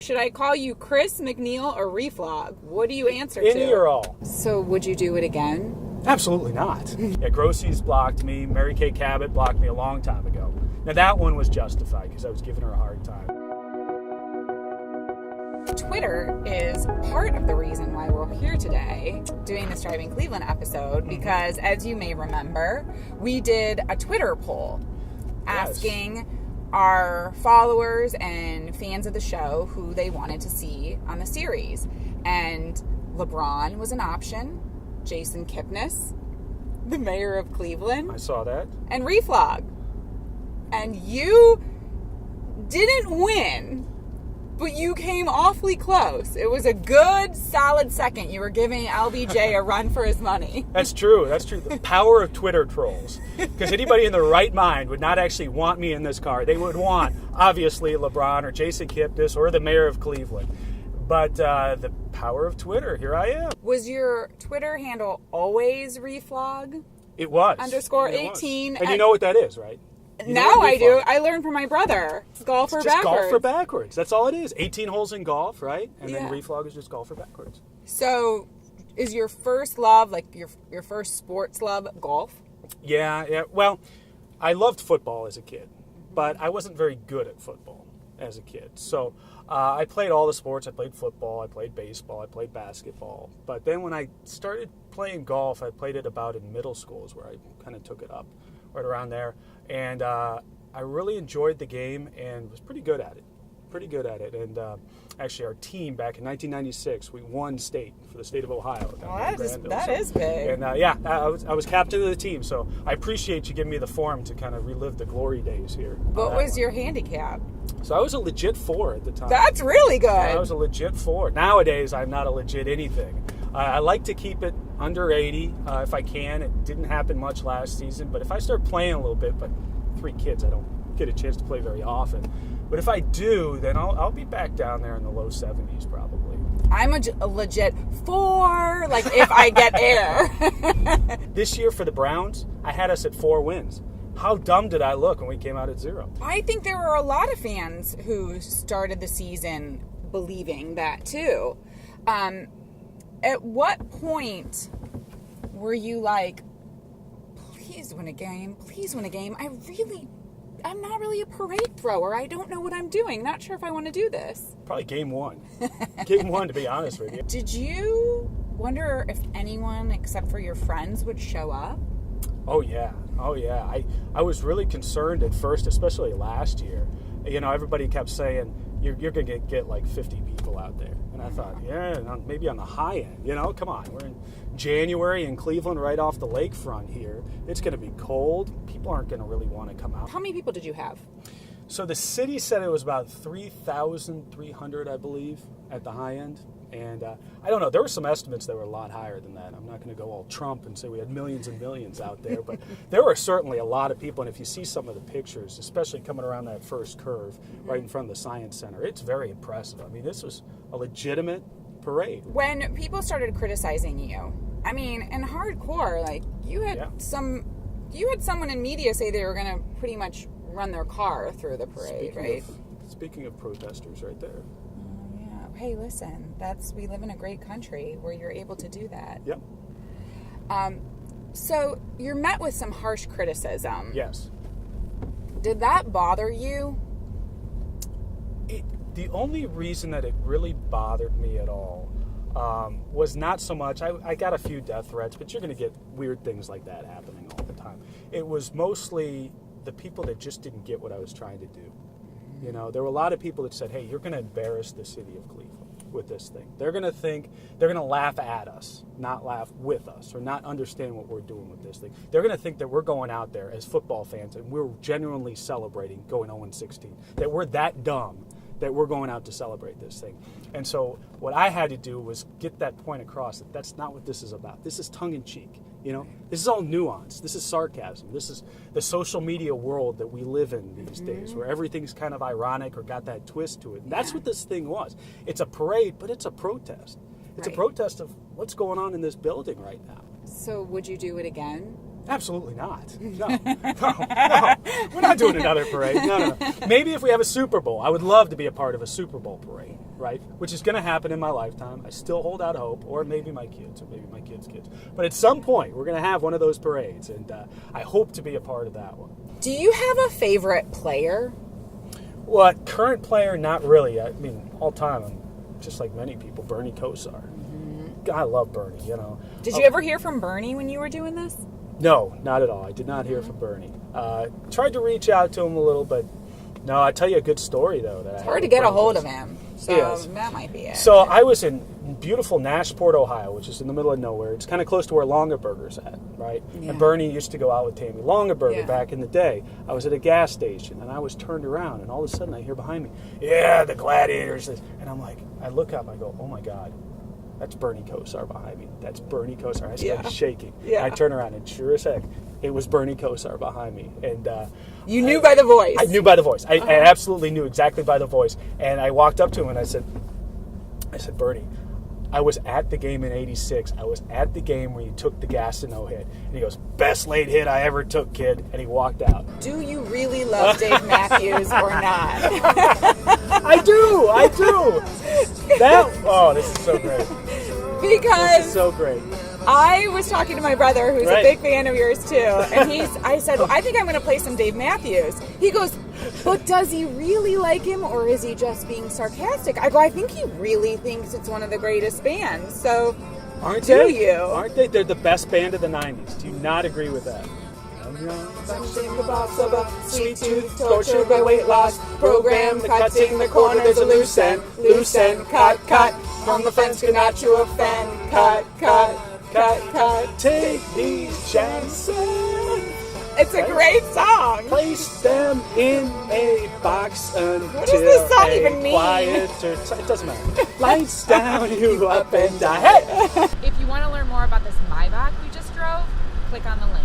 Should I call you Chris, McNeil, or Reflog? What do you answer to? Any or all. So would you do it again? Absolutely not. Yeah, Grossi's blocked me. Mary Kay Cabot blocked me a long time ago. Now that one was justified because I was giving her a hard time. Twitter is part of the reason why we're here today doing this Driving Cleveland episode because, as you may remember, we did a Twitter poll asking our followers and fans of the show who they wanted to see on the series. And LeBron was an option, Jason Kipnis, the mayor of Cleveland. I saw that. And Reflog. And you didn't win, but you came awfully close. It was a good, solid second. You were giving LBJ a run for his money. That's true. That's true. The power of Twitter trolls. Because anybody in their right mind would not actually want me in this car. They would want, obviously, LeBron or Jason Kipnis or the mayor of Cleveland. But the power of Twitter, here I am. Was your Twitter handle always Reflog? It was. _18. And you know what that is, right? Now I do. I learned from my brother. Golfer it's just backwards. Golfer backwards. That's all it is. 18 holes in golf, right? And then Reflog is just golfer backwards. So, is your first love, like your first sports love, golf? Yeah. Well, I loved football as a kid, but I wasn't very good at football as a kid. So, I played all the sports. I played football. I played baseball. I played basketball. But then when I started playing golf, I played it about in middle school is where I kind of took it up, right around there. And I really enjoyed the game and was pretty good at it. And actually, our team back in 1996, we won state for the state of Ohio. Well, that is big. And I was captain of the team, so I appreciate you giving me the forum to kind of relive the glory days here. What was your handicap? So I was a legit 4 at the time. That's really good. I was a legit 4. Nowadays, I'm not a legit anything. I like to keep it under 80 if I can. It didn't happen much last season, but if I start playing a little bit, but 3 kids, I don't get a chance to play very often. But if I do, then I'll be back down there in the low 70s probably. I'm a legit 4, like if I get air. This year for the Browns, I had us at 4 wins. How dumb did I look when we came out at 0? I think there were a lot of fans who started the season believing that too. At what point were you like, please win a game, I'm not really a parade thrower. I don't know what I'm doing. Not sure if I want to do this. Probably game 1. Game 1, to be honest with you. Did you wonder if anyone except for your friends would show up? Oh, yeah. I was really concerned at first, especially last year. You know, everybody kept saying, you're going to get like 50 people out there. And I thought, maybe on the high end. You know, come on. We're in January in Cleveland, right off the lakefront here. It's going to be cold. People aren't going to really want to come out. How many people did you have? So the city said it was about 3,300, I believe, at the high end. And I don't know. There were some estimates that were a lot higher than that. I'm not going to go all Trump and say we had millions and millions out there. But there were certainly a lot of people. And if you see some of the pictures, especially coming around that first curve right in front of the Science Center, it's very impressive. I mean, this was a legitimate parade. When people started criticizing you, I mean, in hardcore, like you had someone in media say they were going to pretty much run their car through the parade, right? Speaking of protesters right there. Hey, listen, we live in a great country where you're able to do that. Yep. So you're met with some harsh criticism. Yes. Did that bother you? The only reason that it really bothered me at all was not so much, I got a few death threats, but you're going to get weird things like that happening all the time. It was mostly the people that just didn't get what I was trying to do. You know, there were a lot of people that said, hey, you're going to embarrass the city of Cleveland with this thing. They're going to laugh at us, not laugh with us, or not understand what we're doing with this thing. They're going to think that we're going out there as football fans and we're genuinely celebrating going 0-16, that we're that dumb that we're going out to celebrate this thing. And so what I had to do was get that point across that that's not what this is about. This is tongue-in-cheek. You know, this is all nuance. This is sarcasm. This is the social media world that we live in these days, where everything's kind of ironic or got that twist to it. And that's what this thing was. It's a parade, but it's a protest. It's a protest of what's going on in this building right now. So would you do it again? Absolutely not. No. We're not doing another parade. No. Maybe if we have a Super Bowl, I would love to be a part of a Super Bowl parade, right? Which is going to happen in my lifetime. I still hold out hope, or maybe my kids, or maybe my kids' kids. But at some point, we're going to have one of those parades, and I hope to be a part of that one. Do you have a favorite player? What, current player? Not really. I mean, all time, I'm just like many people, Bernie Kosar. I love Bernie, you know. Did you ever hear from Bernie when you were doing this? No, not at all. I did not hear from Bernie. Tried to reach out to him a little, but no. I tell you a good story though. It's hard to get a hold of him, so that might be it. So I was in beautiful Nashport, Ohio, which is in the middle of nowhere. It's kind of close to where Longaberger's at, right? Yeah. And Bernie used to go out with Tammy Longaberger back in the day. I was at a gas station, and I was turned around, and all of a sudden I hear behind me, "Yeah, the Gladiators," and I'm like, I look up, I go, "Oh my God. That's Bernie Kosar behind me. That's Bernie Kosar." I started shaking. Yeah. I turn around, and sure as heck, it was Bernie Kosar behind me. And you knew by the voice. I knew by the voice. I absolutely knew exactly by the voice. And I walked up to him, and I said, "Bernie, I was at the game in '86. I was at the game where you took the gas to no hit." And he goes, "Best late hit I ever took, kid." And he walked out. Do you really love Dave Matthews or not? I do. This is so great. Because this is so great. I was talking to my brother, who's a big fan of yours too, and I said, "I think I'm going to play some Dave Matthews." He goes, "But does he really like him, or is he just being sarcastic?" I go, "I think he really thinks it's one of the greatest bands." So, Aren't they? Aren't they? They're the best band of the '90s. Do you not agree with that? Punching the boss of a sweet tooth, tortured by weight loss program, cutting the corners of loose end, cut, from the fence, good not to offend, cut, take these chances. It's a great song. Place them in a box until what does this song even mean? It doesn't matter. Lights down, you up and die. Hey! If you want to learn more about this Maybach we just drove, click on the link.